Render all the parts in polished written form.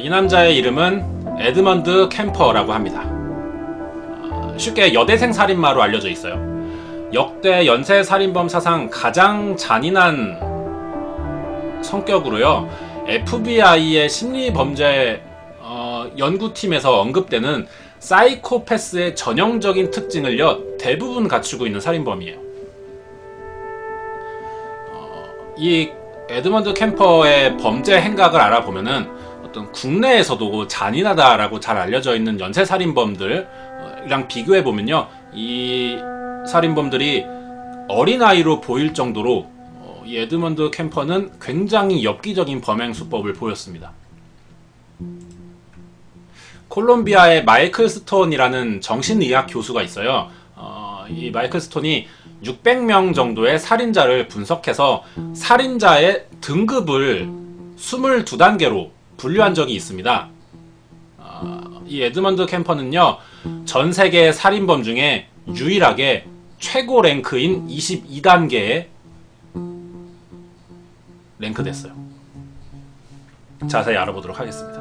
이 남자의 이름은 에드먼드 캠퍼라고 합니다. 쉽게 여대생 살인마로 알려져 있어요. 역대 연쇄 살인범 사상 가장 잔인한 성격으로요. FBI의 심리범죄 연구팀에서 언급되는 사이코패스의 전형적인 특징을요 대부분 갖추고 있는 살인범이에요. 이 에드먼드 캠퍼의 범죄 행각을 알아보면은 어떤 국내에서도 잔인하다라고 잘 알려져 있는 연쇄살인범들이랑 비교해보면요, 이 살인범들이 어린아이로 보일 정도로 이 에드먼드 캠퍼는 굉장히 엽기적인 범행 수법을 보였습니다. 콜롬비아의 마이클 스톤이라는 정신의학 교수가 있어요. 이 마이클 스톤이 600명 정도의 살인자를 분석해서 살인자의 등급을 22단계로 분류한 적이 있습니다. 이 에드먼드 캠퍼는요, 전 세계 살인범 중에 유일하게 최고 랭크인 22단계에 랭크됐어요. 자세히 알아보도록 하겠습니다.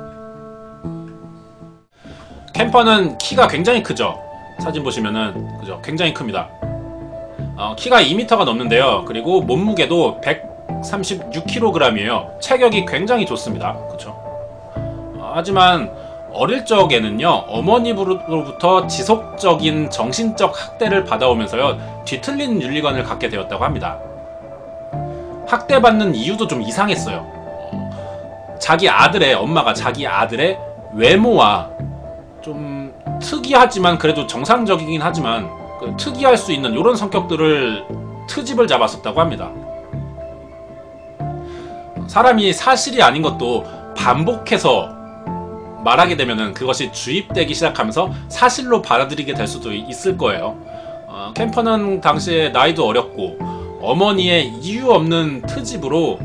캠퍼는 키가 굉장히 크죠. 사진 보시면은 그죠? 굉장히 큽니다. 키가 2m가 넘는데요. 그리고 몸무게도 136kg이에요. 체격이 굉장히 좋습니다. 그쵸? 하지만 어릴 적에는요, 어머니로부터 지속적인 정신적 학대를 받아오면서요, 뒤틀린 윤리관을 갖게 되었다고 합니다. 학대받는 이유도 좀 이상했어요. 엄마가 자기 아들의 외모와 좀 특이하지만 그래도 정상적이긴 하지만 특이할 수 있는 이런 성격들을 트집을 잡았었다고 합니다. 사람이 사실이 아닌 것도 반복해서 말하게 되면은 그것이 주입되기 시작하면서 사실로 받아들이게 될 수도 있을 거예요. 캠퍼는 당시에 나이도 어렸고 어머니의 이유 없는 트집으로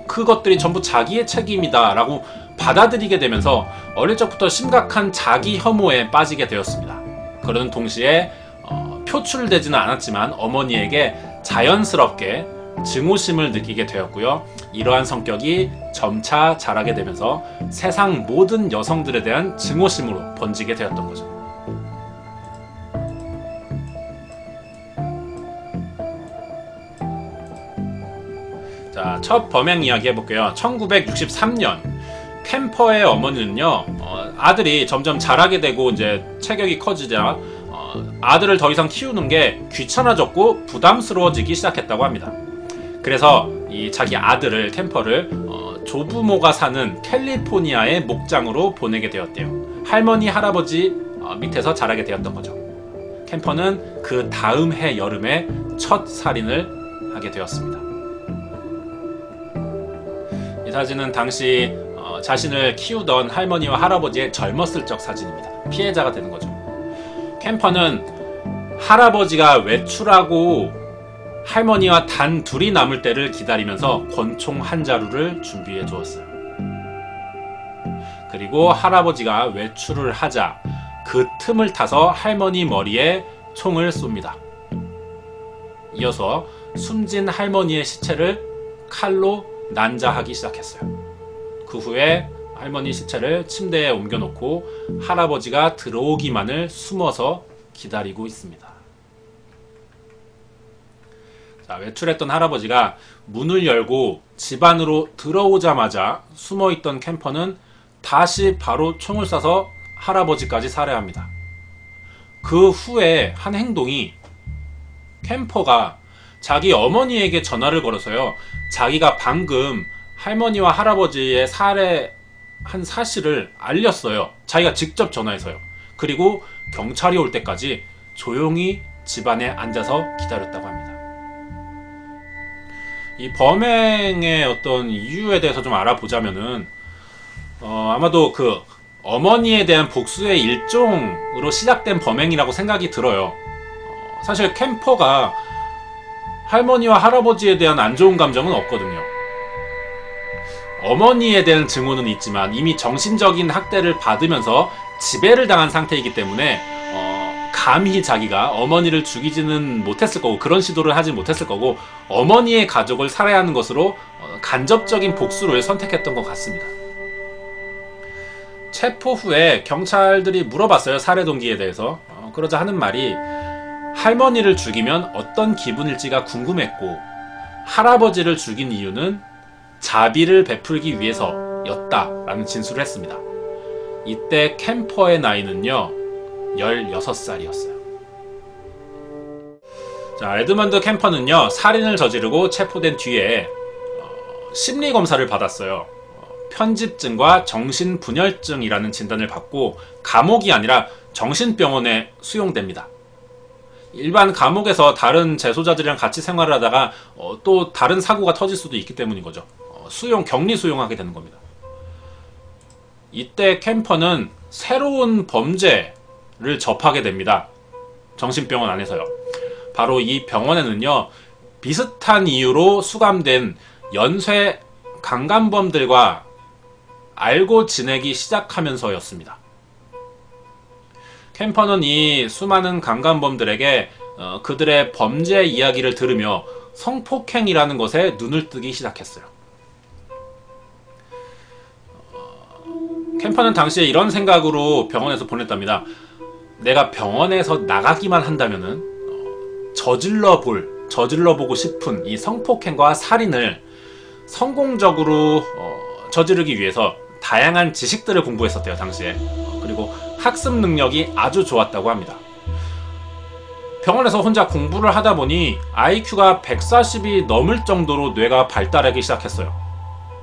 그것들이 전부 자기의 책임이다 라고 받아들이게 되면서 어릴 적부터 심각한 자기 혐오에 빠지게 되었습니다. 그러는 동시에 표출되지는 않았지만 어머니에게 자연스럽게 증오심을 느끼게 되었고요. 이러한 성격이 점차 자라게 되면서 세상 모든 여성들에 대한 증오심으로 번지게 되었던 거죠. 자, 첫 범행 이야기 해볼게요. 1963년 캠퍼의 어머니는요, 아들이 점점 자라게 되고 이제 체격이 커지자 아들을 더 이상 키우는 게 귀찮아졌고 부담스러워지기 시작했다고 합니다. 그래서 이 자기 아들을, 캠퍼를 조부모가 사는 캘리포니아의 목장으로 보내게 되었대요. 할머니, 할아버지 밑에서 자라게 되었던 거죠. 캠퍼는 그 다음 해 여름에 첫 살인을 하게 되었습니다. 이 사진은 당시 자신을 키우던 할머니와 할아버지의 젊었을 적 사진입니다. 피해자가 되는 거죠. 캠퍼는 할아버지가 외출하고 할머니와 단 둘이 남을 때를 기다리면서 권총 한 자루를 준비해 두었어요. 그리고 할아버지가 외출을 하자 그 틈을 타서 할머니 머리에 총을 쏩니다. 이어서 숨진 할머니의 시체를 칼로 난자하기 시작했어요. 그 후에 할머니 시체를 침대에 옮겨놓고 할아버지가 들어오기만을 숨어서 기다리고 있습니다. 자, 외출했던 할아버지가 문을 열고 집 안으로 들어오자마자 숨어있던 캠퍼는 다시 바로 총을 쏴서 할아버지까지 살해합니다. 그 후에 한 행동이 캠퍼가 자기 어머니에게 전화를 걸어서요, 자기가 방금 할머니와 할아버지의 살해한 사실을 알렸어요. 자기가 직접 전화해서요. 그리고 경찰이 올 때까지 조용히 집안에 앉아서 기다렸다고 합니다. 이 범행의 어떤 이유에 대해서 좀 알아보자면은 아마도 그 어머니에 대한 복수의 일종으로 시작된 범행이라고 생각이 들어요. 사실 캠퍼가 할머니와 할아버지에 대한 안 좋은 감정은 없거든요. 어머니에 대한 증오는 있지만 이미 정신적인 학대를 받으면서 지배를 당한 상태이기 때문에 감히 자기가 어머니를 죽이지는 못했을 거고 그런 시도를 하지 못했을 거고 어머니의 가족을 살해하는 것으로 간접적인 복수를 선택했던 것 같습니다. 체포 후에 경찰들이 물어봤어요. 살해 동기에 대해서. 그러자 하는 말이 할머니를 죽이면 어떤 기분일지가 궁금했고 할아버지를 죽인 이유는 자비를 베풀기 위해서였다라는 진술을 했습니다. 이때 캠퍼의 나이는요 16살이었어요. 자, 에드먼드 캠퍼는요 살인을 저지르고 체포된 뒤에 심리검사를 받았어요. 편집증과 정신분열증이라는 진단을 받고 감옥이 아니라 정신병원에 수용됩니다. 일반 감옥에서 다른 재소자들이랑 같이 생활을 하다가 또 다른 사고가 터질 수도 있기 때문인 거죠. 격리 수용하게 되는 겁니다. 이때 캠퍼는 새로운 범죄를 접하게 됩니다. 정신병원 안에서요. 바로 이 병원에는요 비슷한 이유로 수감된 연쇄 강간범들과 알고 지내기 시작하면서였습니다. 캠퍼는 이 수많은 강간범들에게 그들의 범죄 이야기를 들으며 성폭행이라는 것에 눈을 뜨기 시작했어요. 캠퍼는 당시에 이런 생각으로 병원에서 보냈답니다. 내가 병원에서 나가기만 한다면은 저질러보고 싶은 이 성폭행과 살인을 성공적으로 저지르기 위해서 다양한 지식들을 공부했었대요, 당시에. 그리고 학습 능력이 아주 좋았다고 합니다. 병원에서 혼자 공부를 하다 보니 IQ가 140이 넘을 정도로 뇌가 발달하기 시작했어요.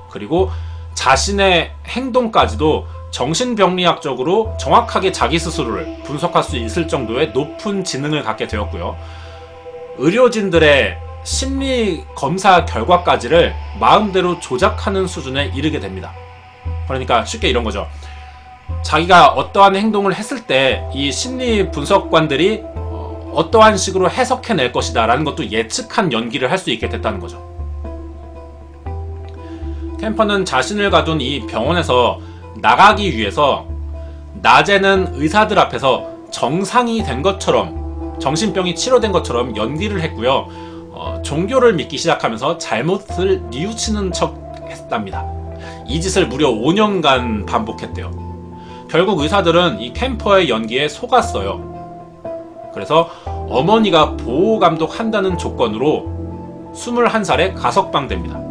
그리고 자신의 행동까지도 정신병리학적으로 정확하게 자기 스스로를 분석할 수 있을 정도의 높은 지능을 갖게 되었고요. 의료진들의 심리 검사 결과까지를 마음대로 조작하는 수준에 이르게 됩니다. 그러니까 쉽게 이런 거죠. 자기가 어떠한 행동을 했을 때 이 심리 분석관들이 어떠한 식으로 해석해낼 것이다 라는 것도 예측한 연기를 할 수 있게 됐다는 거죠. 캠퍼는 자신을 가둔 이 병원에서 나가기 위해서 낮에는 의사들 앞에서 정상이 된 것처럼, 정신병이 치료된 것처럼 연기를 했고요. 종교를 믿기 시작하면서 잘못을 뉘우치는 척 했답니다. 이 짓을 무려 5년간 반복했대요. 결국 의사들은 이 캠퍼의 연기에 속았어요. 그래서 어머니가 보호감독 한다는 조건으로 21살에 가석방됩니다.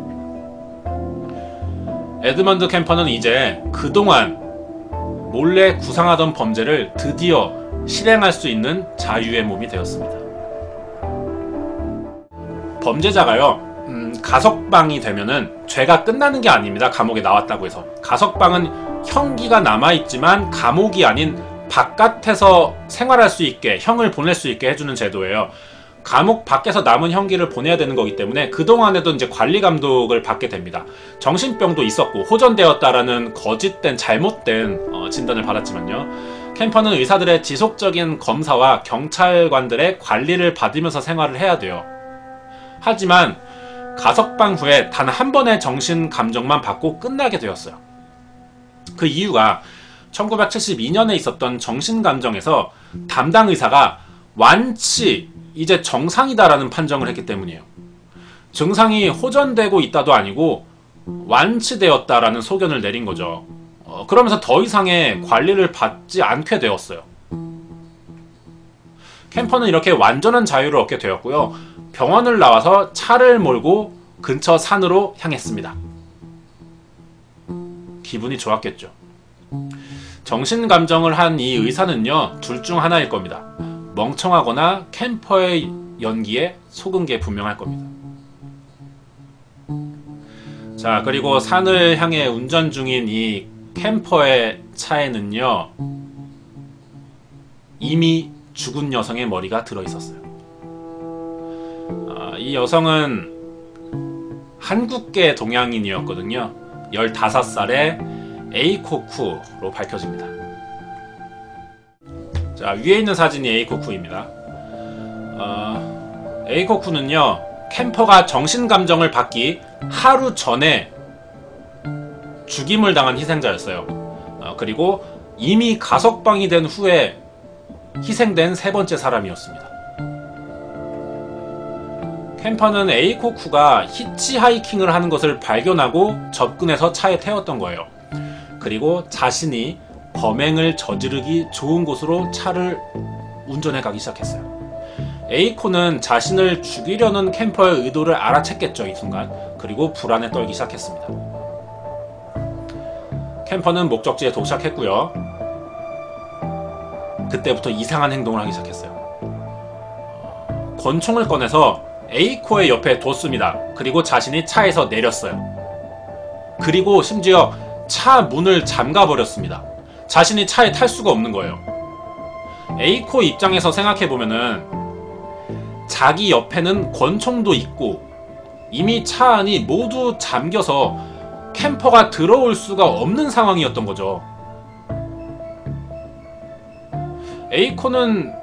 에드먼드 캠퍼는 이제 그동안 몰래 구상하던 범죄를 드디어 실행할 수 있는 자유의 몸이 되었습니다. 범죄자가요, 가석방이 되면은 죄가 끝나는 게 아닙니다. 감옥에 나왔다고 해서. 가석방은 형기가 남아있지만 감옥이 아닌 바깥에서 생활할 수 있게, 형을 보낼 수 있게 해주는 제도예요. 감옥 밖에서 남은 형기를 보내야 되는 거기 때문에 그동안에도 이제 관리 감독을 받게 됩니다. 정신병도 있었고 호전되었다라는 거짓된, 잘못된 진단을 받았지만요. 캠퍼는 의사들의 지속적인 검사와 경찰관들의 관리를 받으면서 생활을 해야 돼요. 하지만 가석방 후에 단 한 번의 정신 감정만 받고 끝나게 되었어요. 그 이유가 1972년에 있었던 정신감정에서 담당 의사가 완치, 이제 정상이다라는 판정을 했기 때문이에요. 증상이 호전되고 있다도 아니고 완치되었다라는 소견을 내린 거죠. 그러면서 더 이상의 관리를 받지 않게 되었어요. 캠퍼는 이렇게 완전한 자유를 얻게 되었고요. 병원을 나와서 차를 몰고 근처 산으로 향했습니다. 기분이 좋았겠죠. 정신감정을 한 이 의사는요, 둘 중 하나일 겁니다. 멍청하거나 캠퍼의 연기에 속은 게 분명할 겁니다. 자, 그리고 산을 향해 운전 중인 이 캠퍼의 차에는요, 이미 죽은 여성의 머리가 들어있었어요. 이 여성은 한국계 동양인이었거든요. 15살의 에이코쿠로 밝혀집니다. 자, 위에 있는 사진이 에이코쿠입니다. 에이코쿠는요, 캠퍼가 정신감정을 받기 하루 전에 죽임을 당한 희생자였어요. 그리고 이미 가석방이 된 후에 희생된 세 번째 사람이었습니다. 캠퍼는 에이코쿠가 히치하이킹을 하는 것을 발견하고 접근해서 차에 태웠던 거예요. 그리고 자신이 범행을 저지르기 좋은 곳으로 차를 운전해 가기 시작했어요. 에이코는 자신을 죽이려는 캠퍼의 의도를 알아챘겠죠, 이 순간. 그리고 불안에 떨기 시작했습니다. 캠퍼는 목적지에 도착했고요. 그때부터 이상한 행동을 하기 시작했어요. 권총을 꺼내서 에이코의 옆에 뒀습니다. 그리고 자신이 차에서 내렸어요. 그리고 심지어 차 문을 잠가버렸습니다. 자신이 차에 탈 수가 없는 거예요. 에이코 입장에서 생각해보면은 자기 옆에는 권총도 있고 이미 차 안이 모두 잠겨서 캠퍼가 들어올 수가 없는 상황이었던 거죠. 에이코는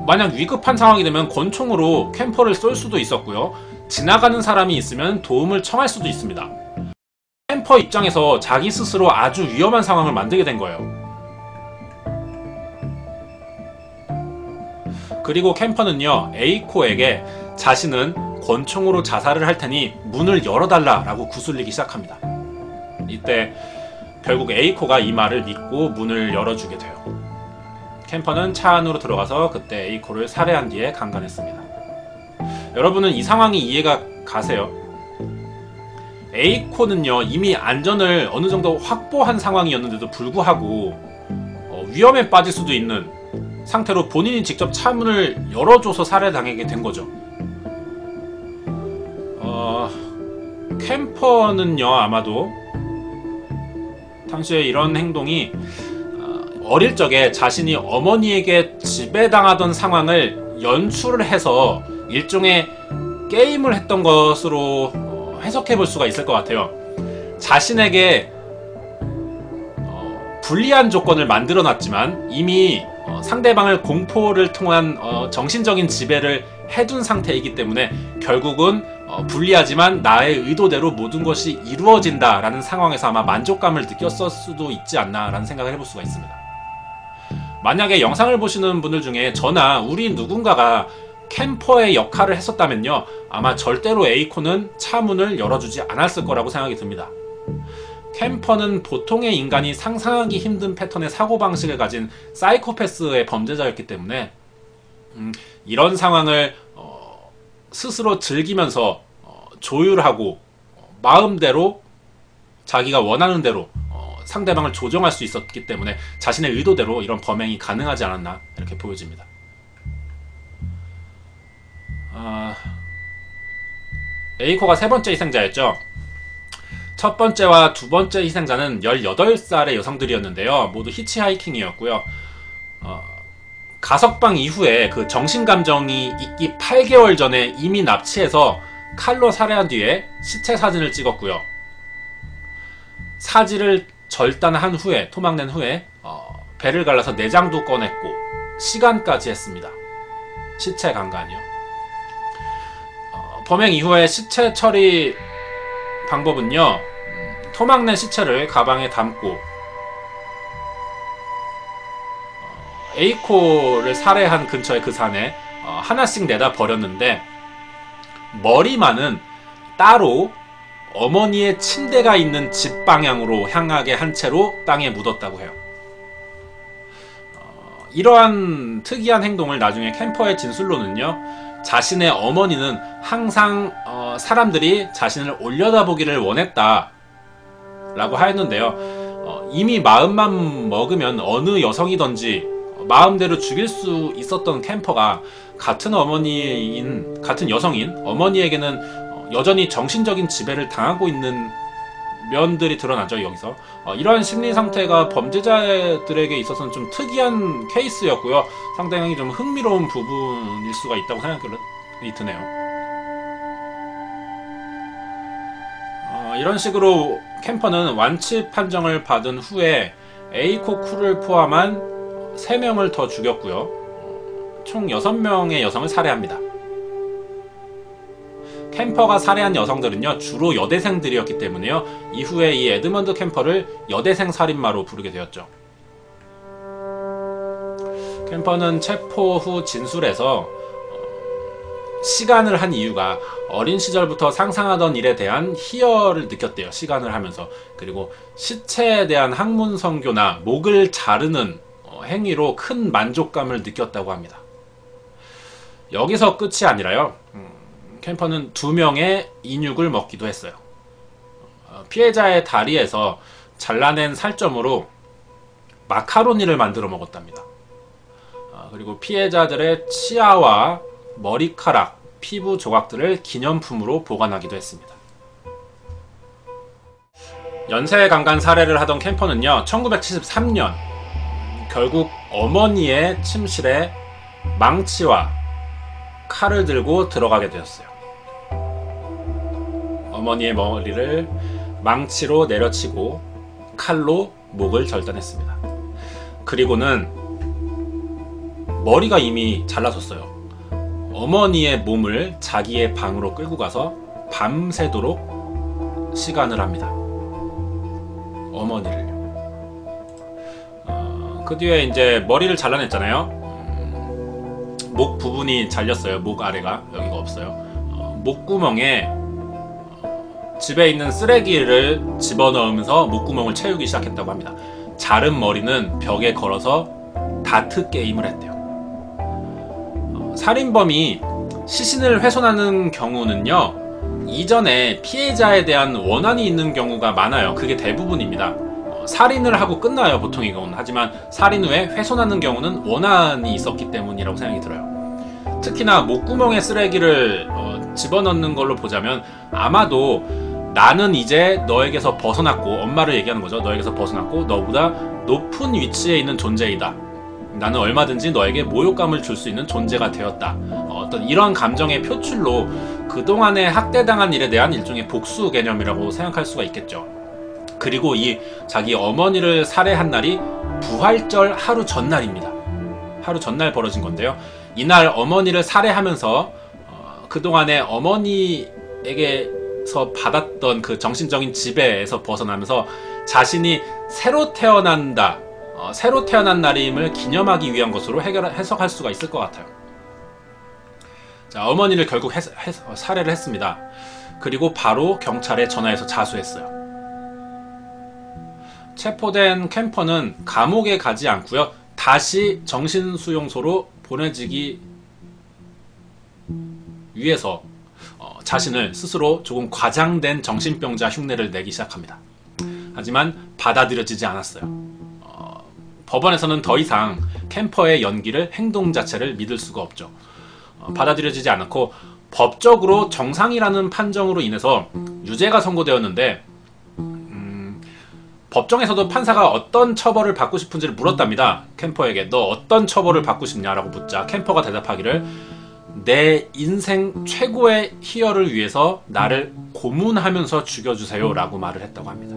만약 위급한 상황이 되면 권총으로 캠퍼를 쏠 수도 있었고요. 지나가는 사람이 있으면 도움을 청할 수도 있습니다. 캠퍼 입장에서 자기 스스로 아주 위험한 상황을 만들게 된 거예요. 그리고 캠퍼는요, 에이코에게 자신은 권총으로 자살을 할 테니 문을 열어달라 라고 구슬리기 시작합니다. 이때 결국 에이코가 이 말을 믿고 문을 열어주게 돼요. 캠퍼는 차 안으로 들어가서 그때 에이코를 살해한 뒤에 강간했습니다. 여러분은 이 상황이 이해가 가세요? 에이코는요, 이미 안전을 어느 정도 확보한 상황이었는데도 불구하고 위험에 빠질 수도 있는 상태로 본인이 직접 차 문을 열어줘서 살해당하게 된 거죠. 캠퍼는요, 아마도 당시에 이런 행동이 어릴 적에 자신이 어머니에게 지배당하던 상황을 연출을 해서 일종의 게임을 했던 것으로 해석해 볼 수가 있을 것 같아요. 자신에게 불리한 조건을 만들어 놨지만 이미 상대방을 공포를 통한 정신적인 지배를 해둔 상태이기 때문에 결국은 불리하지만 나의 의도대로 모든 것이 이루어진다라는 상황에서 아마 만족감을 느꼈을 수도 있지 않나라는 생각을 해볼 수가 있습니다. 만약에 영상을 보시는 분들 중에 저나 우리 누군가가 캠퍼의 역할을 했었다면요, 아마 절대로 에이코는 차 문을 열어주지 않았을 거라고 생각이 듭니다. 캠퍼는 보통의 인간이 상상하기 힘든 패턴의 사고방식을 가진 사이코패스의 범죄자였기 때문에 이런 상황을 스스로 즐기면서 조율하고 마음대로 자기가 원하는 대로 상대방을 조정할 수 있었기 때문에 자신의 의도대로 이런 범행이 가능하지 않았나 이렇게 보여집니다. 에이코가 세 번째 희생자였죠. 첫 번째와 두 번째 희생자는 18살의 여성들이었는데요. 모두 히치하이킹이었고요. 가석방 이후에 그 정신감정이 있기 8개월 전에 이미 납치해서 칼로 살해한 뒤에 시체 사진을 찍었고요. 사지를 절단한 후에, 토막낸 후에 배를 갈라서 내장도 꺼냈고 시간까지 했습니다. 시체 강간이요. 범행 이후에 시체 처리 방법은요, 토막낸 시체를 가방에 담고 에이코를 살해한 근처의 그 산에 하나씩 내다 버렸는데 머리만은 따로 어머니의 침대가 있는 집 방향으로 향하게 한 채로 땅에 묻었다고 해요. 이러한 특이한 행동을 나중에 캠퍼의 진술로는요, 자신의 어머니는 항상 사람들이 자신을 올려다보기를 원했다 라고 하였는데요, 이미 마음만 먹으면 어느 여성이든지 마음대로 죽일 수 있었던 캠퍼가 같은 여성인 어머니에게는 여전히 정신적인 지배를 당하고 있는 면들이 드러나죠. 여기서 이러한 심리 상태가 범죄자들에게 있어서는 좀 특이한 케이스였고요. 상당히 좀 흥미로운 부분일 수가 있다고 생각이 드네요. 이런 식으로 캠퍼는 완치 판정을 받은 후에 에이코 쿠를 포함한 3명을 더 죽였고요. 총 6명의 여성을 살해합니다. 캠퍼가 살해한 여성들은요, 주로 여대생들이었기 때문에요, 이후에 이 에드먼드 캠퍼를 여대생 살인마로 부르게 되었죠. 캠퍼는 체포 후 진술에서 시간을 한 이유가 어린 시절부터 상상하던 일에 대한 희열을 느꼈대요. 시간을 하면서. 그리고 시체에 대한 학문 선교나 목을 자르는 행위로 큰 만족감을 느꼈다고 합니다. 여기서 끝이 아니라요. 캠퍼는 2명의 인육을 먹기도 했어요. 피해자의 다리에서 잘라낸 살점으로 마카로니를 만들어 먹었답니다. 그리고 피해자들의 치아와 머리카락, 피부 조각들을 기념품으로 보관하기도 했습니다. 연쇄강간 살해를 하던 캠퍼는요, 1973년 결국 어머니의 침실에 망치와 칼을 들고 들어가게 되었어요. 어머니의 머리를 망치로 내려치고 칼로 목을 절단했습니다. 그리고는 머리가 이미 잘라졌어요. 어머니의 몸을 자기의 방으로 끌고 가서 밤새도록 시간을 합니다. 어머니를요. 그 뒤에 이제 머리를 잘라냈잖아요. 목 부분이 잘렸어요. 목 아래가 여기가 없어요. 목구멍에 집에 있는 쓰레기를 집어넣으면서 목구멍을 채우기 시작했다고 합니다. 자른 머리는 벽에 걸어서 다트 게임을 했대요. 살인범이 시신을 훼손하는 경우는요, 이전에 피해자에 대한 원한이 있는 경우가 많아요. 그게 대부분입니다. 살인을 하고 끝나요, 보통 이건. 하지만 살인 후에 훼손하는 경우는 원한이 있었기 때문이라고 생각이 들어요. 특히나 목구멍에 쓰레기를 집어넣는 걸로 보자면 아마도 나는 이제 너에게서 벗어났고, 엄마를 얘기하는 거죠. 너에게서 벗어났고 너보다 높은 위치에 있는 존재이다. 나는 얼마든지 너에게 모욕감을 줄 수 있는 존재가 되었다. 어떤 이런 감정의 표출로 그동안에 학대당한 일에 대한 일종의 복수 개념이라고 생각할 수가 있겠죠. 그리고 이 자기 어머니를 살해한 날이 부활절 하루 전날입니다. 하루 전날 벌어진 건데요. 이날 어머니를 살해하면서 그동안에 어머니에게서 받았던 그 정신적인 지배에서 벗어나면서 자신이 새로 태어난다, 새로 태어난 날임을 기념하기 위한 것으로 해석할 수가 있을 것 같아요. 자, 어머니를 결국 살해를 했습니다. 그리고 바로 경찰에 전화해서 자수했어요. 체포된 캠퍼는 감옥에 가지 않고요, 다시 정신수용소로 보내지기 위해서 자신을 스스로 조금 과장된 정신병자 흉내를 내기 시작합니다. 하지만 받아들여지지 않았어요. 법원에서는 더 이상 캠퍼의 연기를, 행동 자체를 믿을 수가 없죠. 받아들여지지 않았고 법적으로 정상이라는 판정으로 인해서 유죄가 선고되었는데, 법정에서도 판사가 어떤 처벌을 받고 싶은지를 물었답니다. 캠퍼에게 너 어떤 처벌을 받고 싶냐라고 묻자 캠퍼가 대답하기를 내 인생 최고의 희열을 위해서 나를 고문하면서 죽여주세요 라고 말을 했다고 합니다.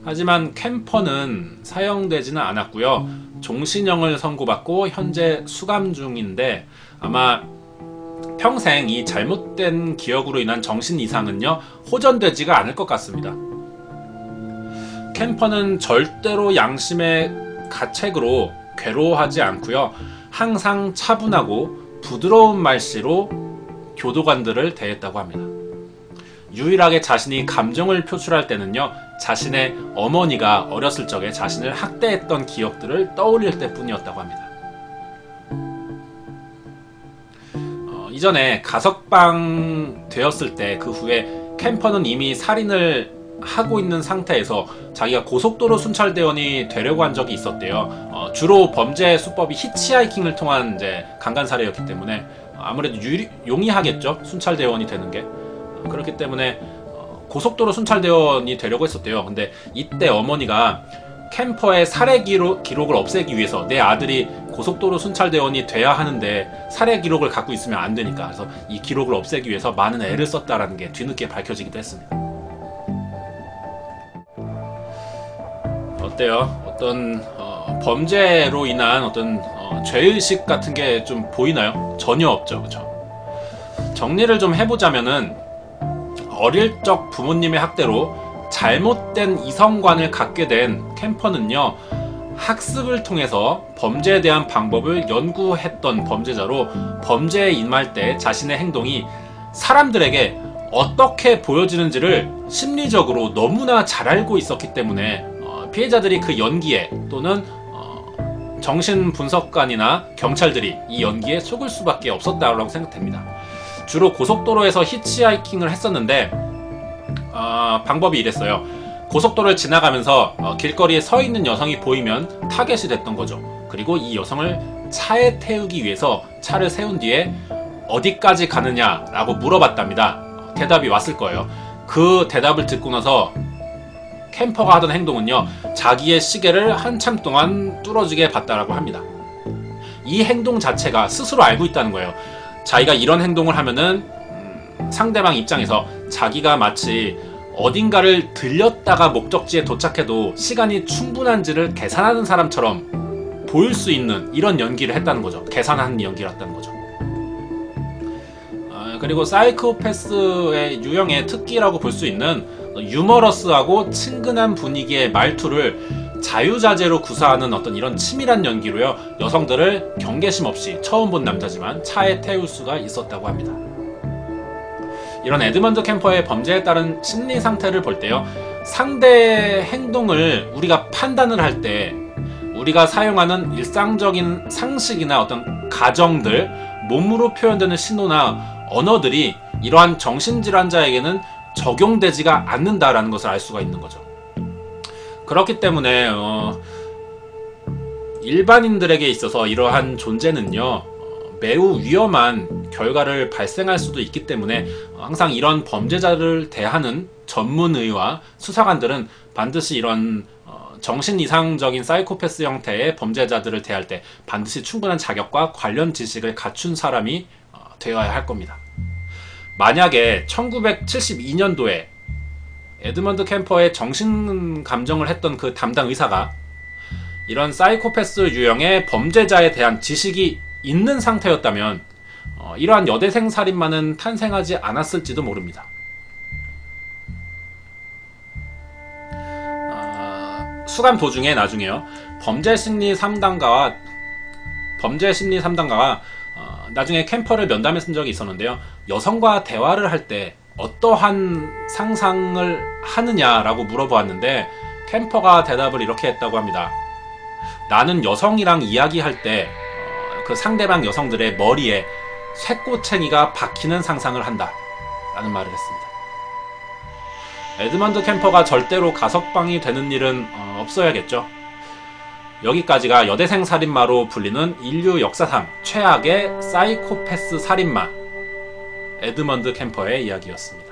하지만 캠퍼는 사형되지는 않았고요, 종신형을 선고받고 현재 수감 중인데 아마 평생 이 잘못된 기억으로 인한 정신 이상은요 호전되지가 않을 것 같습니다. 캠퍼는 절대로 양심의 가책으로 괴로워하지 않고요, 항상 차분하고 부드러운 말씨로 교도관들을 대했다고 합니다. 유일하게 자신이 감정을 표출할 때는요, 자신의 어머니가 어렸을 적에 자신을 학대했던 기억들을 떠올릴 때뿐이었다고 합니다. 이전에 가석방 되었을 때 그 후에 캠퍼는 이미 살인을 하고 있는 상태에서 자기가 고속도로 순찰대원이 되려고 한 적이 있었대요. 주로 범죄 수법이 히치하이킹을 통한 이제 강간살해였기 때문에 아무래도 용이하겠죠, 순찰대원이 되는 게. 그렇기 때문에 고속도로 순찰대원이 되려고 했었대요. 근데 이때 어머니가 캠퍼의 살해 기록을 없애기 위해서 내 아들이 고속도로 순찰대원이 돼야 하는데 살해 기록을 갖고 있으면 안 되니까, 그래서 이 기록을 없애기 위해서 많은 애를 썼다라는 게 뒤늦게 밝혀지기도 했습니다. 어때요? 어떤 범죄로 인한 어떤 죄의식 같은 게 좀 보이나요? 전혀 없죠, 그렇죠? 정리를 좀 해보자면은 어릴 적 부모님의 학대로 잘못된 이성관을 갖게 된 캠퍼는요, 학습을 통해서 범죄에 대한 방법을 연구했던 범죄자로 범죄에 임할 때 자신의 행동이 사람들에게 어떻게 보여지는지를 심리적으로 너무나 잘 알고 있었기 때문에 피해자들이 그 연기에 또는 정신분석관이나 경찰들이 이 연기에 속을 수밖에 없었다고 생각됩니다. 주로 고속도로에서 히치하이킹을 했었는데 방법이 이랬어요. 고속도로를 지나가면서 길거리에 서 있는 여성이 보이면 타겟이 됐던 거죠. 그리고 이 여성을 차에 태우기 위해서 차를 세운 뒤에 어디까지 가느냐라고 물어봤답니다. 대답이 왔을 거예요. 그 대답을 듣고 나서 캠퍼가 하던 행동은요, 자기의 시계를 한참 동안 뚫어지게 봤다라고 합니다. 이 행동 자체가 스스로 알고 있다는 거예요. 자기가 이런 행동을 하면은 상대방 입장에서 자기가 마치 어딘가를 들렸다가 목적지에 도착해도 시간이 충분한지를 계산하는 사람처럼 보일 수 있는 이런 연기를 했다는 거죠. 계산하는 연기를 했다는 거죠. 그리고 사이코패스의 유형의 특기라고 볼 수 있는 유머러스하고 친근한 분위기의 말투를 자유자재로 구사하는 어떤 이런 치밀한 연기로요, 여성들을 경계심 없이 처음 본 남자지만 차에 태울 수가 있었다고 합니다. 이런 에드먼드 캠퍼의 범죄에 따른 심리 상태를 볼 때요, 상대의 행동을 우리가 판단을 할 때 우리가 사용하는 일상적인 상식이나 어떤 가정들, 몸으로 표현되는 신호나 언어들이 이러한 정신질환자에게는 적용되지가 않는다라는 것을 알 수가 있는 거죠. 그렇기 때문에 일반인들에게 있어서 이러한 존재는요, 매우 위험한 결과를 발생할 수도 있기 때문에 항상 이런 범죄자를 대하는 전문의와 수사관들은 반드시 이런 정신 이상적인 사이코패스 형태의 범죄자들을 대할 때 반드시 충분한 자격과 관련 지식을 갖춘 사람이 되어야 할 겁니다. 만약에 1972년도에 에드먼드 캠퍼의 정신감정을 했던 그 담당 의사가 이런 사이코패스 유형의 범죄자에 대한 지식이 있는 상태였다면 이러한 여대생 살인마는 탄생하지 않았을지도 모릅니다. 수감 도중에 나중에요, 범죄심리 3단가가 나중에 캠퍼를 면담해 쓴 적이 있었는데요, 여성과 대화를 할 때 어떠한 상상을 하느냐라고 물어보았는데 캠퍼가 대답을 이렇게 했다고 합니다. 나는 여성이랑 이야기할 때 그 상대방 여성들의 머리에 쇠꼬챙이가 박히는 상상을 한다 라는 말을 했습니다. 에드먼드 캠퍼가 절대로 가석방이 되는 일은 없어야겠죠. 여기까지가 여대생 살인마로 불리는 인류 역사상 최악의 사이코패스 살인마 에드먼드 캠퍼의 이야기였습니다.